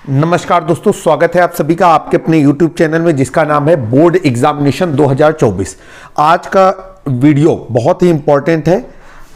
नमस्कार दोस्तों, स्वागत है आप सभी का आपके अपने YouTube चैनल में जिसका नाम है बोर्ड एग्जामिनेशन 2024। आज का वीडियो बहुत ही इंपॉर्टेंट है,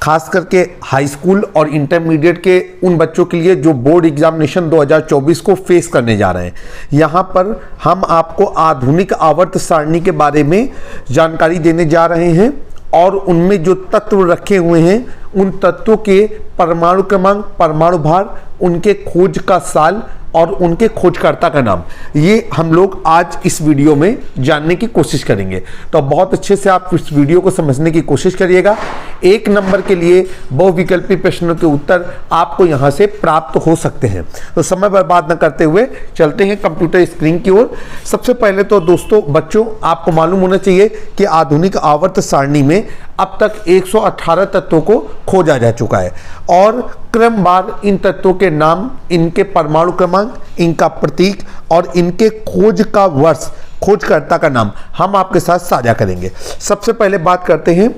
खास करके हाई स्कूल और इंटरमीडिएट के उन बच्चों के लिए जो बोर्ड एग्जामिनेशन 2024 को फेस करने जा रहे हैं। यहाँ पर हम आपको आधुनिक आवर्त सारणी के बारे में जानकारी देने जा रहे हैं और उनमें जो तत्व रखे हुए हैं उन तत्वों के परमाणु क्रमांक, परमाणु भार, उनके खोज का साल और उनके खोजकर्ता का नाम, ये हम लोग आज इस वीडियो में जानने की कोशिश करेंगे। तो बहुत अच्छे से आप इस वीडियो को समझने की कोशिश करिएगा। एक नंबर के लिए बहुविकल्पी प्रश्नों के उत्तर आपको यहां से प्राप्त हो सकते हैं। तो समय बर्बाद न करते हुए चलते हैं कंप्यूटर स्क्रीन की ओर। सबसे पहले तो दोस्तों बच्चों, आपको मालूम होना चाहिए कि आधुनिक आवर्त सारणी में अब तक 118 तत्वों को खोजा जा चुका है और क्रमवार इन तत्वों के नाम, इनके परमाणु क्रमांक, इनका प्रतीक और इनके खोज का वर्ष, खोजकर्ता का नाम हम आपके साथ साझा करेंगे। सबसे पहले बात करते हैं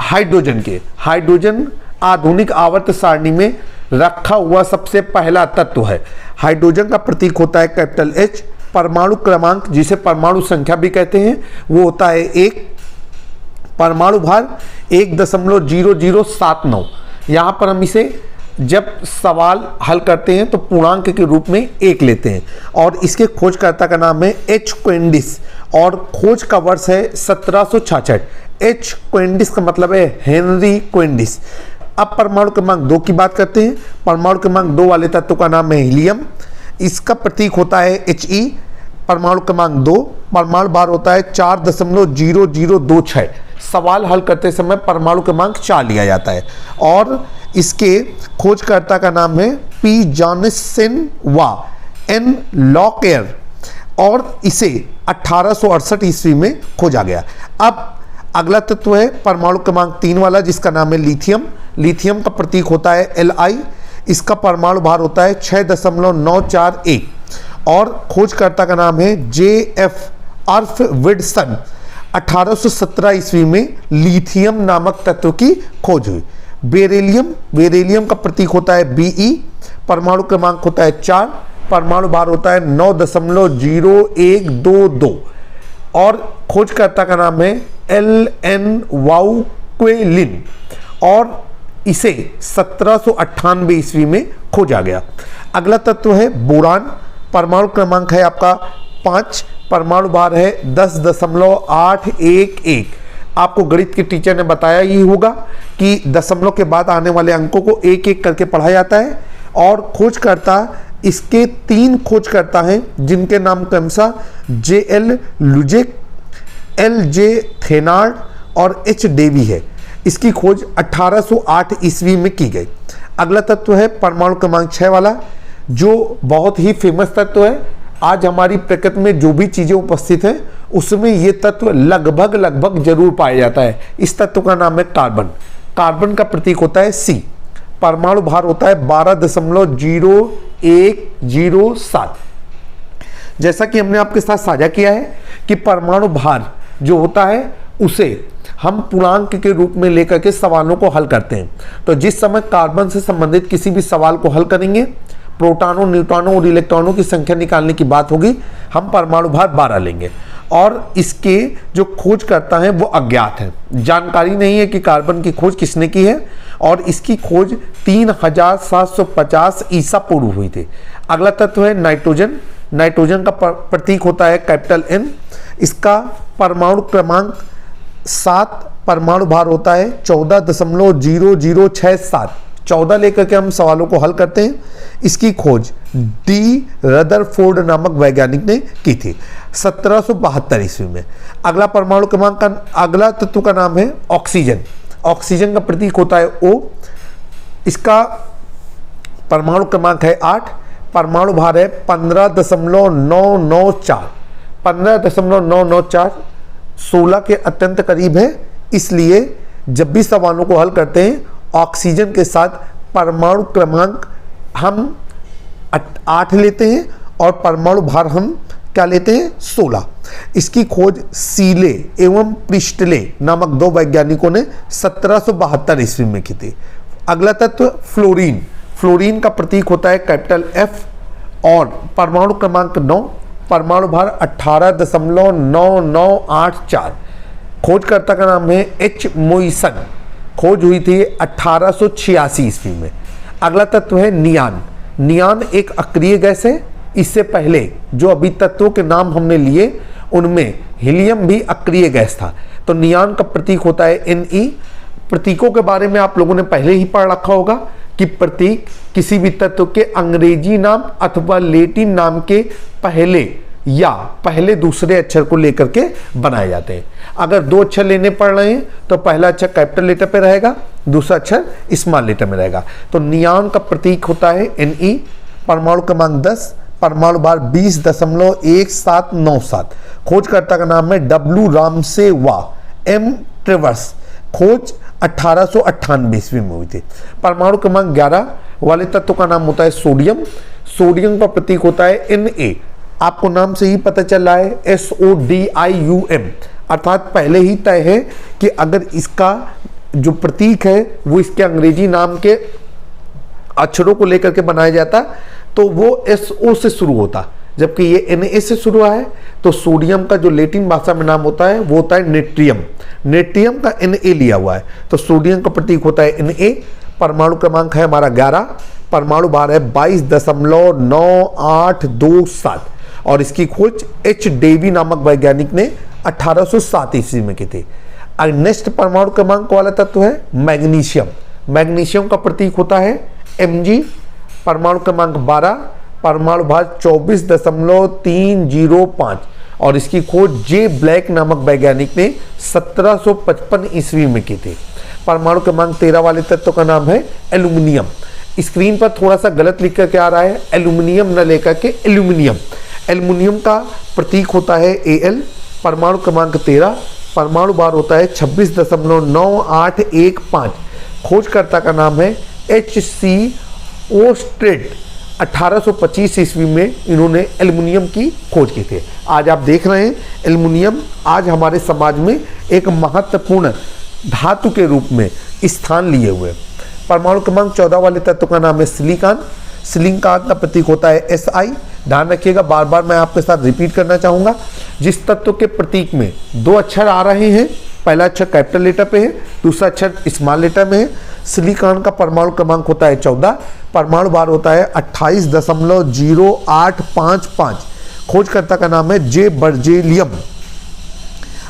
हाइड्रोजन के। हाइड्रोजन आधुनिक आवर्त सारणी में रखा हुआ सबसे पहला तत्व है। हाइड्रोजन का प्रतीक होता है कैपिटल H। परमाणु क्रमांक, जिसे परमाणु संख्या भी कहते हैं, वो होता है 1। परमाणु भार 1.0079। यहाँ पर हम इसे जब सवाल हल करते हैं तो पूर्णांक के रूप में 1 लेते हैं और इसके खोजकर्ता का नाम है H. क्वेंडिस और खोज का वर्ष है 1766। H. क्वेंडिस का मतलब है हेनरी क्वेंडिस। अब परमाणु क्रमांक 2 की बात करते हैं। परमाणु क्रमांक 2 वाले तत्व का नाम है हीलियम। इसका प्रतीक होता है He। परमाणु क्रमांक 2, परमाणु भार होता है 4.0026। सवाल हल करते समय परमाणु क्रमांक 4 लिया जाता है और इसके खोजकर्ता का नाम है पी जॉनसन वा एन लॉकेयर और इसे 1868 ईस्वी में खोजा गया। अब अगला तत्व है परमाणु क्रमांक 3 वाला, जिसका नाम है लिथियम। लिथियम का प्रतीक होता है Li। इसका परमाणु भार होता है 6.941 और खोजकर्ता का नाम है JF आर्फवेडसन। 1817 ईस्वी में लिथियम नामक तत्व की खोज हुई। बेरिलियम का प्रतीक होता है Be। परमाणु क्रमांक होता है 4। परमाणु भार होता है 9.0122 और खोजकर्ता का नाम है LN वाउक्वेलिन और इसे 1798 ईस्वी में खोजा गया। अगला तत्व है बोरान। परमाणु क्रमांक है आपका 5। परमाणु भार है 10.811। आपको गणित के टीचर ने बताया ही होगा कि दशमलव के बाद आने वाले अंकों को एक एक करके पढ़ा जाता है और खोजकर्ता, इसके 3 खोजकर्ता हैं जिनके नाम क्रमशः JL लुजेक, LJ थेनार्ड और H डेवी है। इसकी खोज 1808 ईस्वी में की गई। अगला तत्व है परमाणु क्रमांक 6 वाला, जो बहुत ही फेमस तत्व है। आज हमारी प्रकृति में जो भी चीजें उपस्थित हैं उसमें ये तत्व लगभग जरूर पाया जाता है। इस तत्व का नाम है कार्बन। कार्बन का प्रतीक होता है C। परमाणु भार होता है 12.0107। जैसा कि हमने आपके साथ साझा किया है कि परमाणु भार जो होता है उसे हम पूर्णांक के रूप में लेकर के सवालों को हल करते हैं। तो जिस समय कार्बन से संबंधित किसी भी सवाल को हल करेंगे, प्रोटॉनों, न्यूट्रॉनों और इलेक्ट्रॉनों की संख्या निकालने की बात होगी, हम परमाणु भार 12 लेंगे और इसके जो खोज करता है वो अज्ञात है। जानकारी नहीं है कि कार्बन की खोज किसने की है और इसकी खोज 3750 ईसा पूर्व हुई थी। अगला तत्व है नाइट्रोजन। नाइट्रोजन का प्रतीक होता है कैपिटल N। इसका परमाणु क्रमांक 7। परमाणु भार होता है 14.0067। 14 लेकर के हम सवालों को हल करते हैं। इसकी खोज डी रदरफोर्ड नामक वैज्ञानिक ने की थी 1772 ईस्वी में। अगला परमाणु क्रमांक का अगला तत्व का नाम है ऑक्सीजन। ऑक्सीजन का प्रतीक होता है O। इसका परमाणु क्रमांक है 8। परमाणु भार है 15.994। 15.994 16 के अत्यंत करीब है, इसलिए जब भी सवालों को हल करते हैं ऑक्सीजन के साथ परमाणु क्रमांक हम 8 लेते हैं और परमाणु भार हम क्या लेते हैं 16। इसकी खोज सीले एवं प्रिस्टले नामक 2 वैज्ञानिकों ने 1772 ईस्वी में की थी। अगला तत्व फ्लोरीन। फ्लोरीन का प्रतीक होता है कैपिटल F और परमाणु क्रमांक 9, परमाणु भार 18.9984। खोजकर्ता का नाम है एच मोइसन, खोज हुई थी 1886 ईस्वी में। अगला तत्व है नियान। नियान एक अक्रिय गैस है। इससे पहले जो अभी तत्वों के नाम हमने लिए उनमें हीलियम भी अक्रिय गैस था। तो नियान का प्रतीक होता है Ne। प्रतीकों के बारे में आप लोगों ने पहले ही पढ़ रखा होगा कि प्रतीक किसी भी तत्व के अंग्रेजी नाम अथवा लैटिन नाम के पहले या पहले दूसरे अक्षर को लेकर के बनाए जाते हैं। अगर दो अक्षर लेने पड़ रहे हैं तो पहला अक्षर कैपिटल लेटर पे रहेगा, दूसरा अक्षर स्मॉल लेटर में रहेगा। तो नियान का प्रतीक होता है Ne। परमाणु क्रमांक 10, परमाणु भार 20.1797। खोजकर्ता का नाम है डब्ल्यू रामसेवा एम ट्रेवर्स। खोज 1898 ईस्वी में हुई थी। परमाणु क्रमांक 11 वाले तत्व का नाम होता है सोडियम। सोडियम का प्रतीक होता है Na। आपको नाम से ही पता चल रहा है SODIUM, अर्थात पहले ही तय है कि अगर इसका जो प्रतीक है वो इसके अंग्रेजी नाम के अक्षरों को लेकर के बनाया जाता तो वो SO से शुरू होता, जबकि ये Na से शुरू है। तो सोडियम का जो लैटिन भाषा में नाम होता है वो होता है नेट्रियम। नेट्रियम का Na लिया हुआ है, तो सोडियम का प्रतीक होता है Na। परमाणु क्रमांक है हमारा 11, परमाणु भार है 22.9827 और इसकी खोज एच डेवी नामक वैज्ञानिक ने 1807 ईस्वी में की थी। नेक्स्ट परमाणु क्रमांक वाला तत्व है मैग्नीशियम। मैग्नीशियम का प्रतीक होता है Mg। परमाणु क्रमांक 12, परमाणु भार 24.305 और इसकी खोज जे ब्लैक नामक वैज्ञानिक ने 1755 ईस्वी में की थी। परमाणु क्रमांक 13 वाले तत्व का नाम है एल्यूमिनियम। स्क्रीन पर थोड़ा सा गलत लिख करके आ रहा है, एल्यूमिनियम न लेकर के एल्यूमिनियम। एल्यूमिनियम का प्रतीक होता है Al। परमाणु क्रमांक 13, परमाणु भार होता है 26.9815। खोजकर्ता का नाम है HC ओस्ट्रेट। 1825 ईस्वी में इन्होंने एल्युमिनियम की खोज की थी। आज आप देख रहे हैं एल्युमिनियम आज हमारे समाज में एक महत्वपूर्ण धातु के रूप में स्थान लिए हुए। परमाणु क्रमांक 14 वाले तत्व का नाम है सिलिकॉन। सिलिकॉन का प्रतीक होता है Si। ध्यान रखिएगा, बार बार मैं आपके साथ रिपीट करना चाहूँगा, जिस तत्व के प्रतीक में दो अक्षर आ रहे हैं, पहला अक्षर कैपिटल लेटर पे है, दूसरा अक्षर स्मॉल लेटर में है। सिलिकॉन का परमाणु क्रमांक होता है 14, परमाणु भार होता है 28.0855। खोजकर्ता का नाम है जे बर्जेलियम।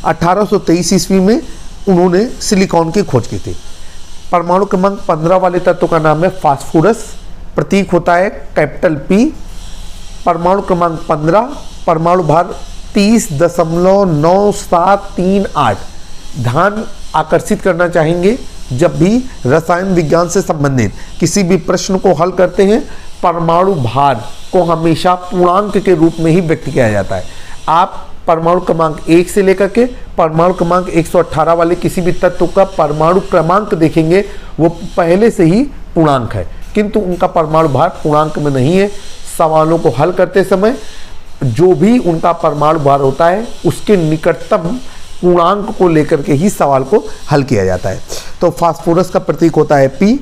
1823 ईस्वी में उन्होंने सिलिकॉन की खोज की थी। परमाणु क्रमांक 15 वाले तत्व का नाम है फास्फोरस। प्रतीक होता है कैपिटल P। परमाणु क्रमांक 15, परमाणु भार 30.9738। ध्यान आकर्षित करना चाहेंगे, जब भी रसायन विज्ञान से संबंधित किसी भी प्रश्न को हल करते हैं परमाणु भार को हमेशा पूर्णांक के रूप में ही व्यक्त किया जाता है। आप परमाणु क्रमांक 1 से लेकर के परमाणु क्रमांक 118 वाले किसी भी तत्व का परमाणु क्रमांक देखेंगे, वो पहले से ही पूर्णांक है, किंतु उनका परमाणु भार पूर्णांक में नहीं है। सवालों को हल करते समय जो भी उनका परमाणु भार होता है उसके निकटतम पूर्णांक को लेकर के ही सवाल को हल किया जाता है। तो फास्फोरस का प्रतीक होता है P।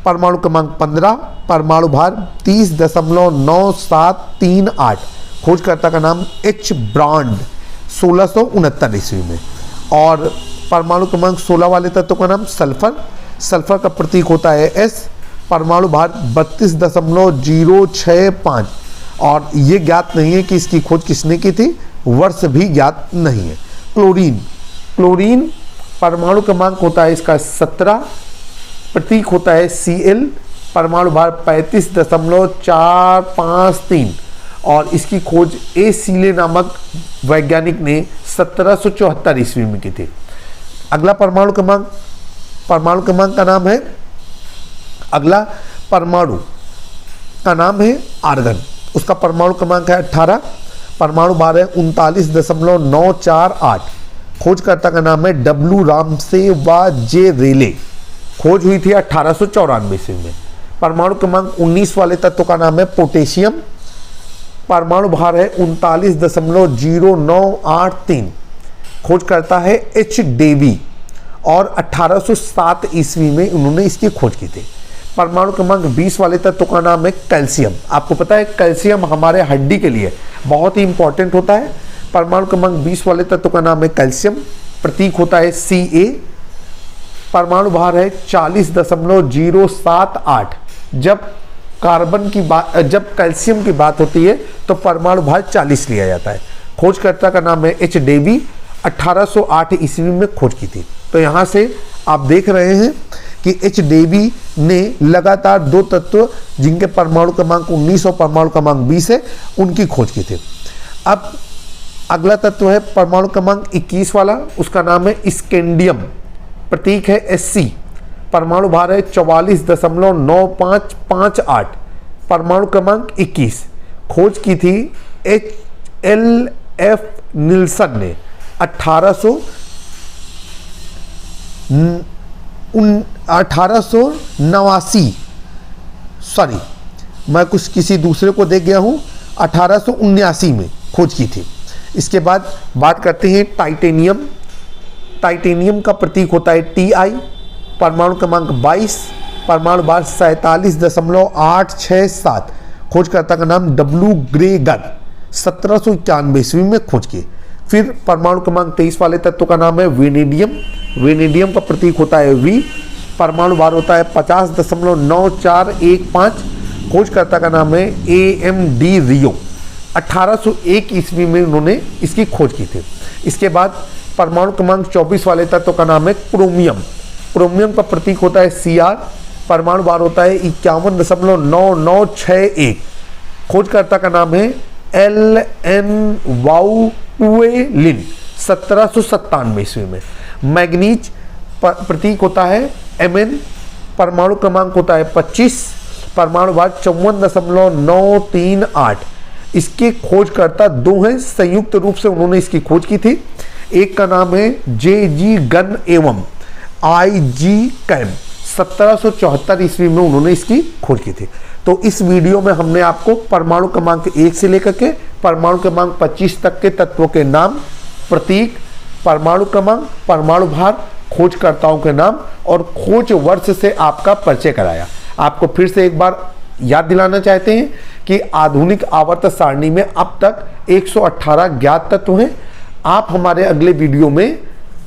परमाणु क्रमांक 15, परमाणु भार 30.9738। खोजकर्ता का नाम H ब्रांड 1669 ईस्वी में। और परमाणु क्रमांक 16 वाले तत्व का नाम सल्फर। सल्फर का प्रतीक होता है S। परमाणु भार 32.065 और ये ज्ञात नहीं है कि इसकी खोज किसने की थी, वर्ष भी ज्ञात नहीं है। क्लोरीन। क्लोरीन परमाणु क्रमांक होता है इसका 17, प्रतीक होता है Cl। परमाणु भार 35.453 और इसकी खोज ए सीले नामक वैज्ञानिक ने 1774 ईस्वी में की थी। अगला परमाणु क्रमांक का नाम है, अगला परमाणु का नाम है आर्गन। उसका परमाणु क्रमांक है 18, परमाणु भार है 39.948। खोजकर्ता का नाम है डब्ल्यू रामसेवा जे रेले। खोज हुई थी 1894 ईस्वी में। परमाणु क्रमांक 19 वाले तत्व का नाम है पोटेशियम। परमाणु भार है 39.0983। खोज करता है एच डेवी और 1807 ईस्वी में उन्होंने इसकी खोज की थी। परमाणु क्रमांक 20 वाले तत्व का नाम है कैल्शियम। आपको पता है कैल्शियम हमारे हड्डी के लिए बहुत ही इंपॉर्टेंट होता है। परमाणु क्रमांक 20 वाले तत्व का नाम है कैल्शियम, प्रतीक होता है Ca। परमाणु भार है 40.078। जब कैल्शियम की बात होती है तो परमाणु भार 40 लिया जाता है। खोजकर्ता का नाम है H. डेवी, 1808 ईस्वी में खोज की थी। तो यहाँ से आप देख रहे हैं कि H. डेवी ने लगातार 2 तत्व जिनके परमाणु क्रमांक 19 और परमाणु क्रमांक 20 है उनकी खोज की थी। अब अगला तत्व है परमाणु क्रमांक 21 वाला, उसका नाम है स्कैंडियम, प्रतीक है Sc। परमाणु भार है 44.9558। परमाणु क्रमांक 21 खोज की थी L.F. निल्सन ने 1889, सॉरी मैं कुछ किसी दूसरे को देख गया हूँ, 1879 में खोज की थी। इसके बाद बात करते हैं टाइटेनियम। टाइटेनियम का प्रतीक होता है Ti। परमाणु क्रमांक 22, परमाणु भार 47.867। खोजकर्ता का नाम W. ग्रेगर, 1791 ईस्वी में खोज की। फिर परमाणु क्रमांक 23 वाले तत्व का नाम है वेनेडियम। वेनेडियम का प्रतीक होता है V। परमाणु भार होता है 50.9415। खोजकर्ता का नाम है AMD रियो, 1801 ईस्वी में उन्होंने इसकी खोज की थी। इसके बाद परमाणु क्रमांक 24 वाले तत्व का नाम है क्रोमियम। क्रोमियम का प्रतीक होता है Cr। परमाणु भार होता है 51.9961। खोजकर्ता का नाम है L.N. वाउटुएलिन, 1797 ईस्वी में। मैग्नीज प्रतीक होता है Mn। परमाणु क्रमांक होता है 25। परमाणु भार 54.938। इसके खोजकर्ता 2 हैं, संयुक्त रूप से उन्होंने इसकी खोज की थी। एक का नाम है J.G. गन एवं I.G. कैम, 1774 ईस्वी में उन्होंने इसकी खोज की थी। तो इस वीडियो में हमने आपको परमाणु क्रमांक 1 से लेकर के परमाणु क्रमांक 25 तक के तत्वों के नाम, प्रतीक, परमाणु क्रमांक, परमाणु भार, खोजकर्ताओं के नाम और खोज वर्ष से आपका परिचय कराया। आपको फिर से एक बार याद दिलाना चाहते हैं कि आधुनिक आवर्त सारणी में अब तक 118 ज्ञात तत्व हैं। आप हमारे अगले वीडियो में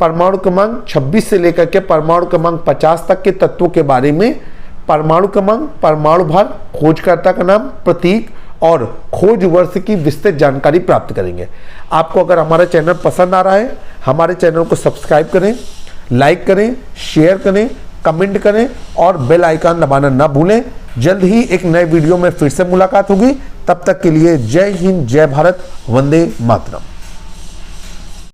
परमाणु क्रमांक 26 से लेकर के परमाणु क्रमांक 50 तक के तत्वों के बारे में परमाणु क्रमांक, परमाणु भार, खोजकर्ता का नाम, प्रतीक और खोज वर्ष की विस्तृत जानकारी प्राप्त करेंगे। आपको अगर हमारा चैनल पसंद आ रहा है, हमारे चैनल को सब्सक्राइब करें, लाइक करें, शेयर करें, कमेंट करें और बेल आइकन दबाना ना भूलें। जल्द ही एक नए वीडियो में फिर से मुलाकात होगी। तब तक के लिए जय हिंद, जय भारत, वंदे मातरम।